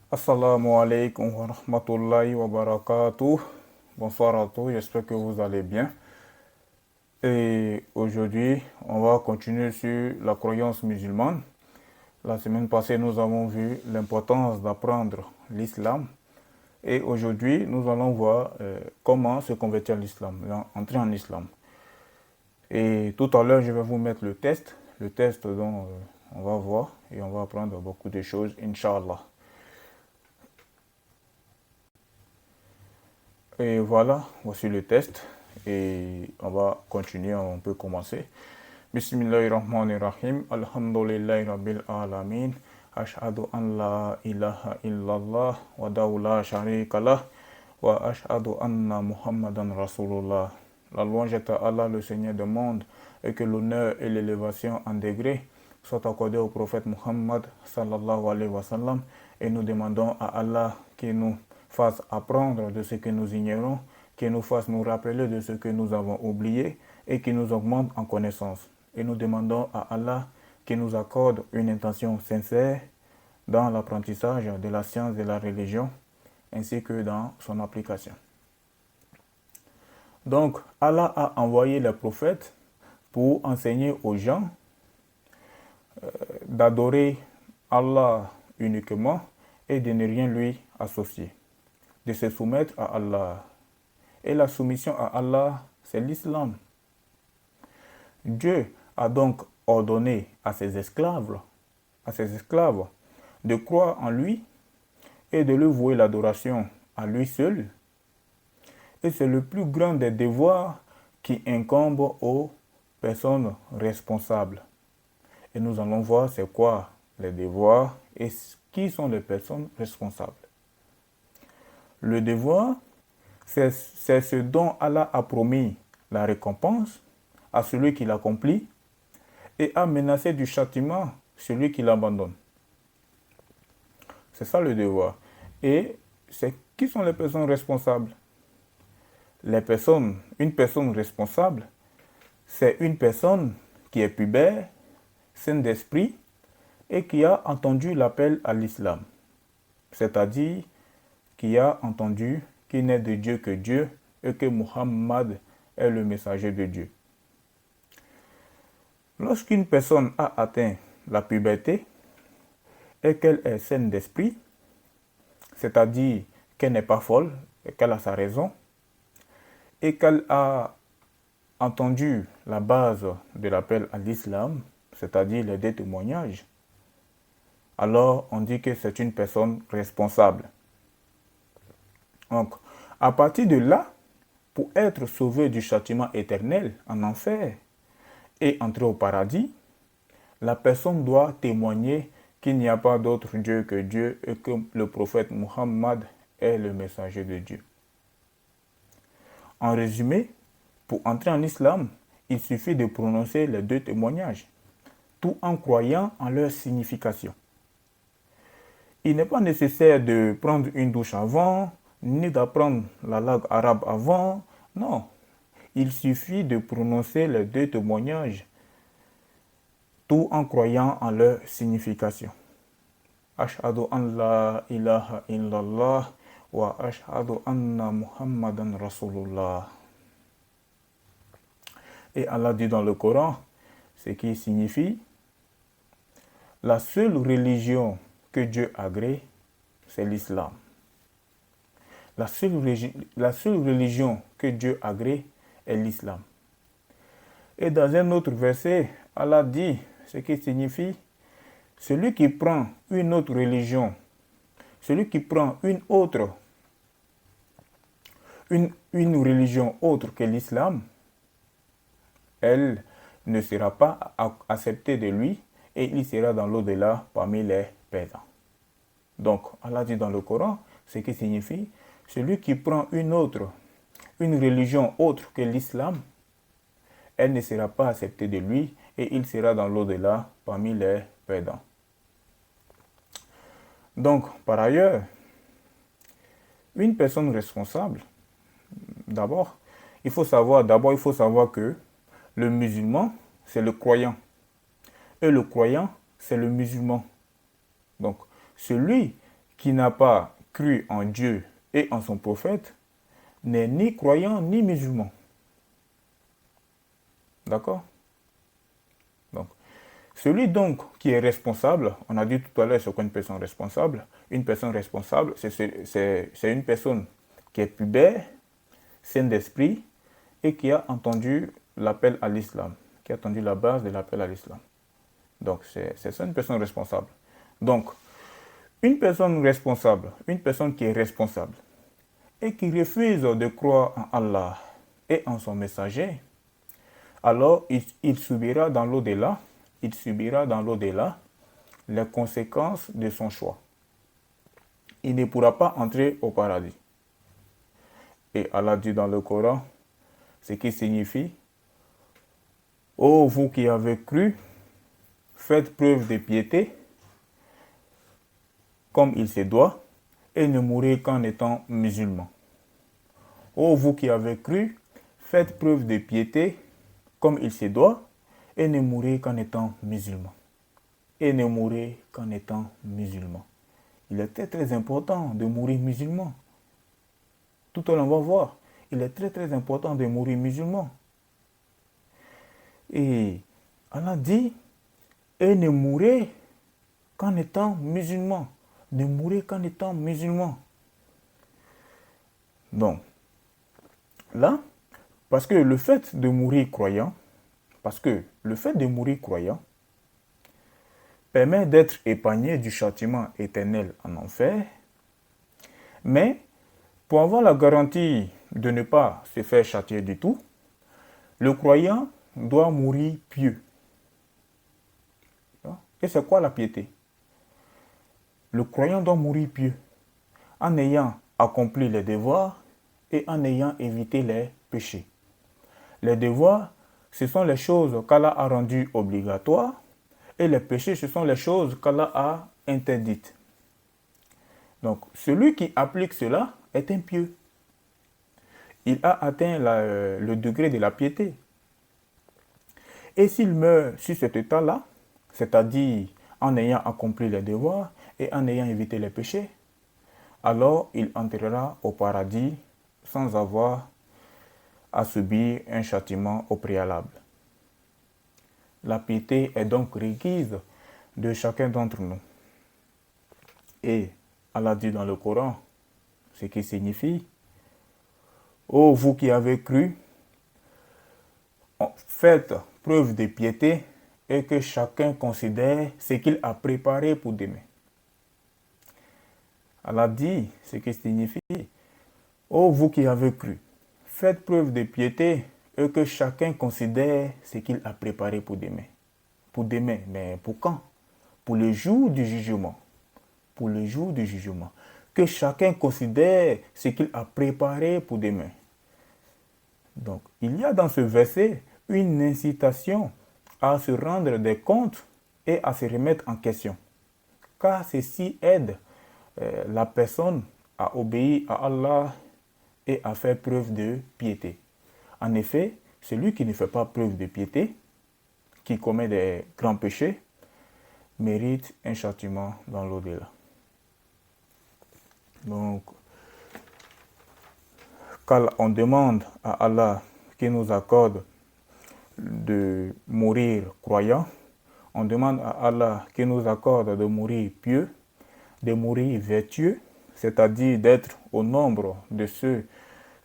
Assalamu alaikum wa rahmatullahi wa barakatuh. Bonsoir à tous, j'espère que vous allez bien. Et aujourd'hui, on va continuer sur la croyance musulmane. La semaine passée, nous avons vu l'importance d'apprendre l'islam. Et aujourd'hui, nous allons voir comment se convertir à l'islam, entrer en islam. Et tout à l'heure, je vais vous mettre le test dont on va voir et on va apprendre beaucoup de choses, Inch'Allah. Et voilà, voici le test. Et on va continuer, on peut commencer. Bismillahirrahmanirrahim. Alhamdulillahi Rabbil Alamin. Ashhadu an la ilaha illallah wa la sharika lah. Wa ashhadu anna Muhammadan Rasulullah. La louange est à Allah, le Seigneur des mondes, et que l'honneur et l'élévation en degré soient accordés au prophète Muhammad sallallahu alayhi wa sallam. Et nous demandons à Allah qu'il nous fasse apprendre de ce que nous ignorons, qu'il nous fasse nous rappeler de ce que nous avons oublié et qu'il nous augmente en connaissance. Et nous demandons à Allah qu'il nous accorde une intention sincère dans l'apprentissage de la science de la religion ainsi que dans son application. Donc, Allah a envoyé les prophètes pour enseigner aux gens d'adorer Allah uniquement et de ne rien lui associer, de se soumettre à Allah. Et la soumission à Allah, c'est l'islam. Dieu a donc ordonné à ses esclaves de croire en lui et de lui vouer l'adoration à lui seul. Et c'est le plus grand des devoirs qui incombe aux personnes responsables. Et nous allons voir c'est quoi les devoirs et qui sont les personnes responsables. Le devoir, c'est ce dont Allah a promis la récompense à celui qui l'accomplit et a menacé du châtiment celui qui l'abandonne. C'est ça le devoir. Et qui sont les personnes responsables? Une personne responsable, c'est une personne qui est pubère, saine d'esprit et qui a entendu l'appel à l'islam. C'est-à-dire qui a entendu qu'il n'est de Dieu que Dieu et que Muhammad est le messager de Dieu. Lorsqu'une personne a atteint la puberté et qu'elle est saine d'esprit, c'est-à-dire qu'elle n'est pas folle et qu'elle a sa raison, et qu'elle a entendu la base de l'appel à l'islam, c'est-à-dire les deux témoignages, alors on dit que c'est une personne responsable. Donc, à partir de là, pour être sauvé du châtiment éternel en enfer et entrer au paradis, la personne doit témoigner qu'il n'y a pas d'autre Dieu que Dieu et que le prophète Muhammad est le messager de Dieu. En résumé, pour entrer en islam, il suffit de prononcer les deux témoignages, tout en croyant en leur signification. Il n'est pas nécessaire de prendre une douche avant, ni d'apprendre la langue arabe avant. Non, il suffit de prononcer les deux témoignages, tout en croyant en leur signification. Ashhadu an la ilaha illallah wa ashhadu anna Muhammadan Rasulullah. Et Allah dit dans le Coran, ce qui signifie la seule religion que Dieu agrée, c'est l'islam. La seule religion que Dieu agrée est l'islam. Et dans un autre verset, Allah dit ce qui signifie celui qui prend une autre religion, celui qui prend une religion autre que l'islam, elle ne sera pas acceptée de lui et il sera dans l'au-delà parmi les perdants. Donc, Allah dit dans le Coran, ce qui signifie celui qui prend une religion autre que l'islam, elle ne sera pas acceptée de lui et il sera dans l'au-delà parmi les perdants. Donc, par ailleurs, une personne responsable, d'abord, il faut savoir que le musulman, c'est le croyant. Et le croyant, c'est le musulman. Donc, celui qui n'a pas cru en Dieu et en son prophète n'est ni croyant ni musulman. D'accord? Donc, celui donc qui est responsable, on a dit tout à l'heure c'est quoi une personne responsable. Une personne responsable, c'est une personne qui est pubère, saine d'esprit et qui a entendu l'appel à l'islam, qui a entendu la base de l'appel à l'islam. Donc, c'est ça une personne responsable. Donc, une personne responsable, une personne qui est responsable et qui refuse de croire en Allah et en son messager, alors il subira dans l'au-delà, les conséquences de son choix. Il ne pourra pas entrer au paradis. Et Allah dit dans le Coran, ce qui signifie, ô vous qui avez cru, faites preuve de piété, comme il se doit, et ne mourrez qu'en étant musulmans. Ô vous qui avez cru, faites preuve de piété, comme il se doit, et ne mourrez qu'en étant musulmans. Et ne mourrez qu'en étant musulmans. Il est très très important de mourir musulman. Tout à l'heure, on va voir. Il est très très important de mourir musulman. Et Allah dit, et ne mourrez qu'en étant musulman. Ne mourrez qu'en étant musulman. Donc, là, parce que le fait de mourir croyant, permet d'être épargné du châtiment éternel en enfer, mais pour avoir la garantie de ne pas se faire châtier du tout, le croyant doit mourir pieux. Et c'est quoi la piété? Le croyant doit mourir pieux, en ayant accompli les devoirs et en ayant évité les péchés. Les devoirs, ce sont les choses qu'Allah a rendues obligatoires, et les péchés, ce sont les choses qu'Allah a interdites. Donc, celui qui applique cela est un pieux. Il a atteint le degré de la piété. Et s'il meurt sur cet état-là, c'est-à-dire en ayant accompli les devoirs et en ayant évité les péchés, alors il entrera au paradis sans avoir à subir un châtiment au préalable. La piété est donc requise de chacun d'entre nous. Et Allah dit dans le Coran, ce qui signifie, ô vous qui avez cru, faites preuve de piété et que chacun considère ce qu'il a préparé pour demain. Allah dit ce qui signifie, ô vous qui avez cru, faites preuve de piété et que chacun considère ce qu'il a préparé pour demain. Pour demain, mais pour quand? Pour le jour du jugement. Pour le jour du jugement. Que chacun considère ce qu'il a préparé pour demain. Donc, il y a dans ce verset une incitation à se rendre des comptes et à se remettre en question. Car ceci aide la personne à obéir à Allah et à faire preuve de piété. En effet, celui qui ne fait pas preuve de piété, qui commet des grands péchés, mérite un châtiment dans l'au-delà. Donc, quand on demande à Allah qu'il nous accorde de mourir croyant, on demande à Allah qu'il nous accorde de mourir pieux, de mourir vertueux, c'est-à-dire d'être au nombre de ceux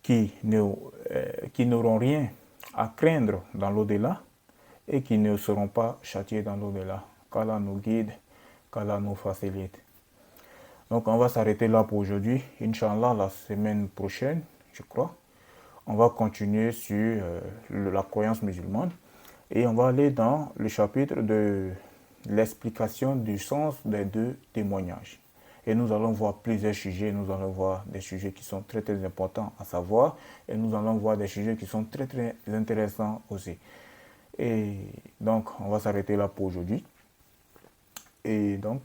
qui n'auront rien à craindre dans l'au-delà et qui ne seront pas châtiés dans l'au-delà. Qu'Allah nous guide, qu'Allah nous facilite. Donc on va s'arrêter là pour aujourd'hui. Inch'Allah, la semaine prochaine, je crois, on va continuer sur la croyance musulmane et on va aller dans le chapitre de l'explication du sens des deux témoignages. Et nous allons voir plusieurs sujets, nous allons voir des sujets qui sont très très importants à savoir et nous allons voir des sujets qui sont très très intéressants aussi. Et donc, on va s'arrêter là pour aujourd'hui. Et donc,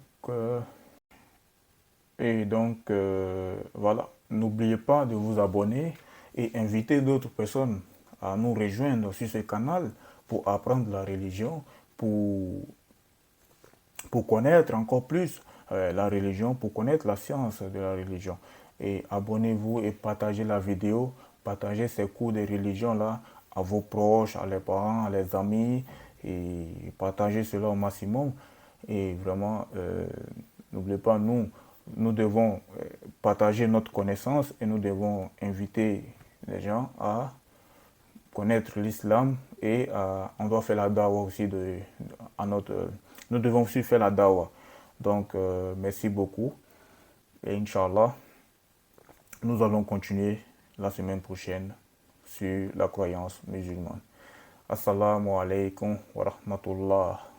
voilà, n'oubliez pas de vous abonner et inviter d'autres personnes à nous rejoindre sur ce canal pour apprendre la religion, pour connaître encore plus la religion, pour connaître la science de la religion. Et abonnez-vous et partagez la vidéo, partagez ces cours de religion là à vos proches, à les parents, à les amis, et partagez cela au maximum. Et vraiment, n'oubliez pas, nous devons partager notre connaissance et nous devons inviter les gens à connaître l'islam et on doit faire la dawa aussi à nous devons aussi faire la dawa. Donc, merci beaucoup et Inch'Allah, nous allons continuer la semaine prochaine sur la croyance musulmane. Assalamu alaikum wa rahmatullah.